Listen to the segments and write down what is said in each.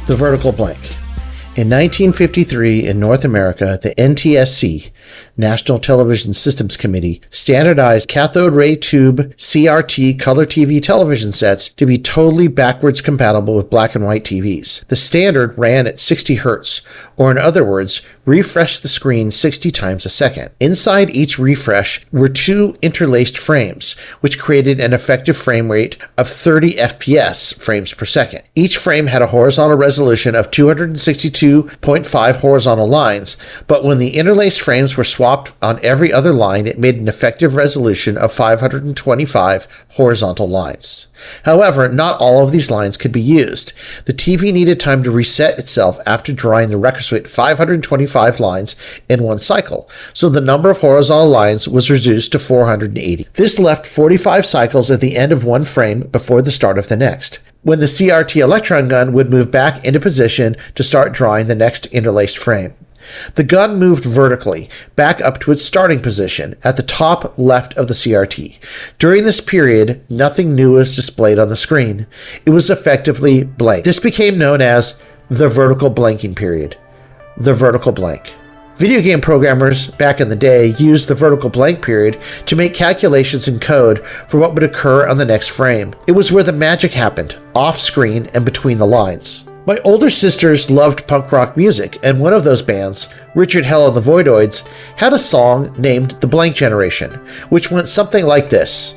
The vertical blank. In 1953, in North America, the NTSC, National Television Systems Committee, standardized cathode ray tube CRT color TV television sets to be totally backwards compatible with black and white TVs. The standard ran at 60 Hz, or in other words, refreshed the screen 60 times a second. Inside each refresh were two interlaced frames, which created an effective frame rate of 30 FPS, frames per second. Each frame had a horizontal resolution of 262.5 horizontal lines, but when the interlaced frames were swapped on every other line, it made an effective resolution of 525 horizontal lines. However, not all of these lines could be used. The TV needed time to reset itself after drawing the requisite 525 lines in one cycle, so the number of horizontal lines was reduced to 480. This left 45 cycles at the end of one frame before the start of the next, when the CRT electron gun would move back into position to start drawing the next interlaced frame. The gun moved vertically, back up to its starting position, at the top left of the CRT. During this period, nothing new was displayed on the screen. It was effectively blank. This became known as the vertical blanking period. The vertical blank. Video game programmers back in the day used the vertical blank period to make calculations in code for what would occur on the next frame. It was where the magic happened, off-screen and between the lines. My older sisters loved punk rock music, and one of those bands, Richard Hell and the Voidoids, had a song named The Blank Generation, which went something like this.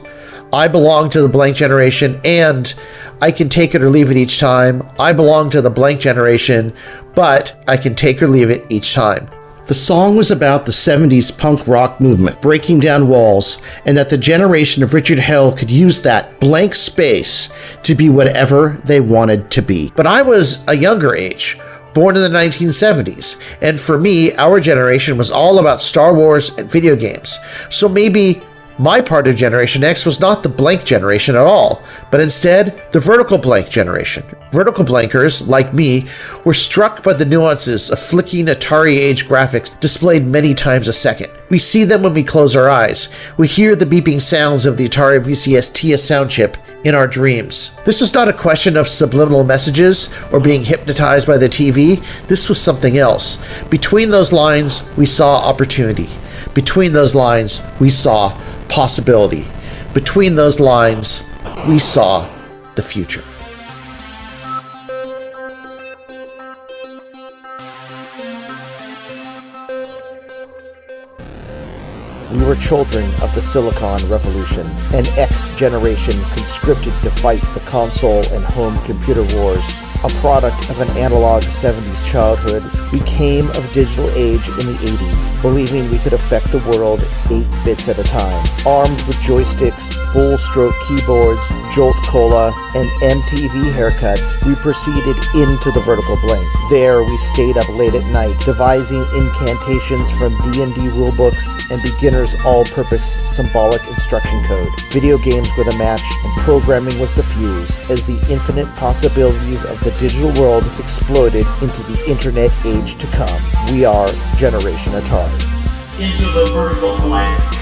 I belong to the blank generation, and I can take it or leave it each time. I belong to the blank generation, but I can take or leave it each time. The song was about the 70s punk rock movement breaking down walls, and that the generation of Richard Hell could use that blank space to be whatever they wanted to be. But I was a younger age, born in the 1970s, and for me, our generation was all about Star Wars and video games. So maybe my part of Generation X was not the blank generation at all, but instead the vertical blank generation. Vertical blankers, like me, were struck by the nuances of flicking Atari-age graphics displayed many times a second. We see them when we close our eyes. We hear the beeping sounds of the Atari VCS TIA sound chip in our dreams. This was not a question of subliminal messages or being hypnotized by the TV. This was something else. Between those lines, we saw opportunity. Between those lines, we saw possibility. Between those lines, we saw the future. We were children of the Silicon Revolution, an X generation conscripted to fight the console and home computer wars. A product of an analog 70s childhood, we came of digital age in the 80s, believing we could affect the world 8 bits at a time. Armed with joysticks, full-stroke keyboards, Jolt Cola, and MTV haircuts, we proceeded into the vertical blank. There, we stayed up late at night, devising incantations from D&D rulebooks and beginner's all-purpose symbolic instruction code. Video games were the match, and programming was the fuse, as the infinite possibilities of the digital world exploded into the internet age to come. We are Generation Atari. Into the vertical blank.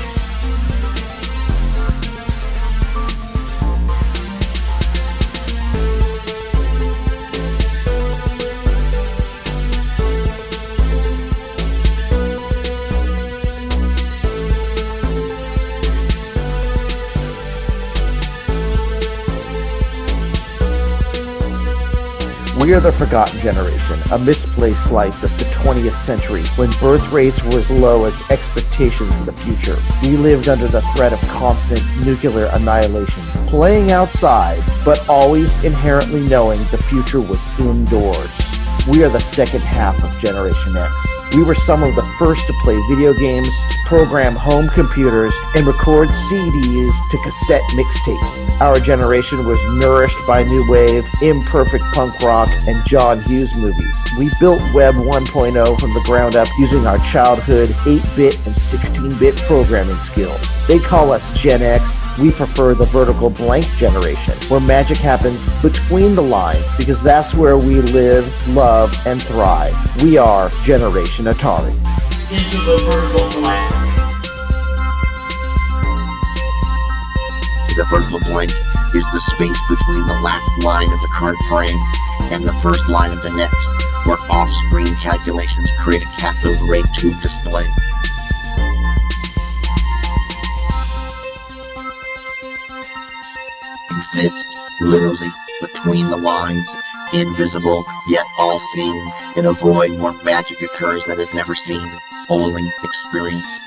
We are the forgotten generation, a misplaced slice of the 20th century when birth rates were as low as expectations for the future. We lived under the threat of constant nuclear annihilation, playing outside, but always inherently knowing the future was indoors. We are the second half of Generation X. We were some of the first to play video games, to program home computers, and record CDs to cassette mixtapes. Our generation was nourished by new wave, imperfect punk rock, and John Hughes movies. We built Web 1.0 from the ground up using our childhood 8-bit and 16-bit programming skills. They call us Gen X. We prefer the vertical blank generation, where magic happens between the lines, because that's where we live, love, and thrive. We are Generation Atari. Into the vertical blank. The vertical blank is the space between the last line of the current frame and the first line of the next, where off-screen calculations create a cathode ray tube display. Exists, literally, between the lines, invisible, yet all-seeing, in a void where magic occurs that is never seen, only experienced.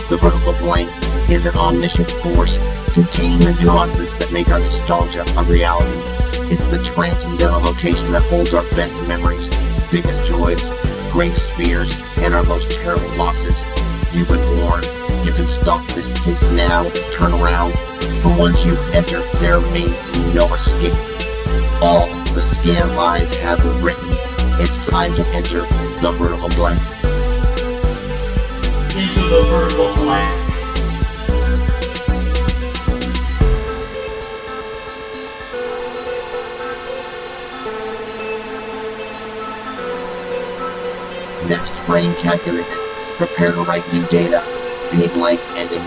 The vertical blank is an omniscient force containing the nuances that make our nostalgia a reality. It's the transcendental location that holds our best memories, biggest joys, greatest fears, and our most terrible losses. You've been warned. You can stop this tape now, turn around, for once you've entered, there may be no escape. All the scan lines have been written. It's time to enter the vertical blank. Into the vertical blank. Next frame calculated. Prepare to write new data. V blank ending.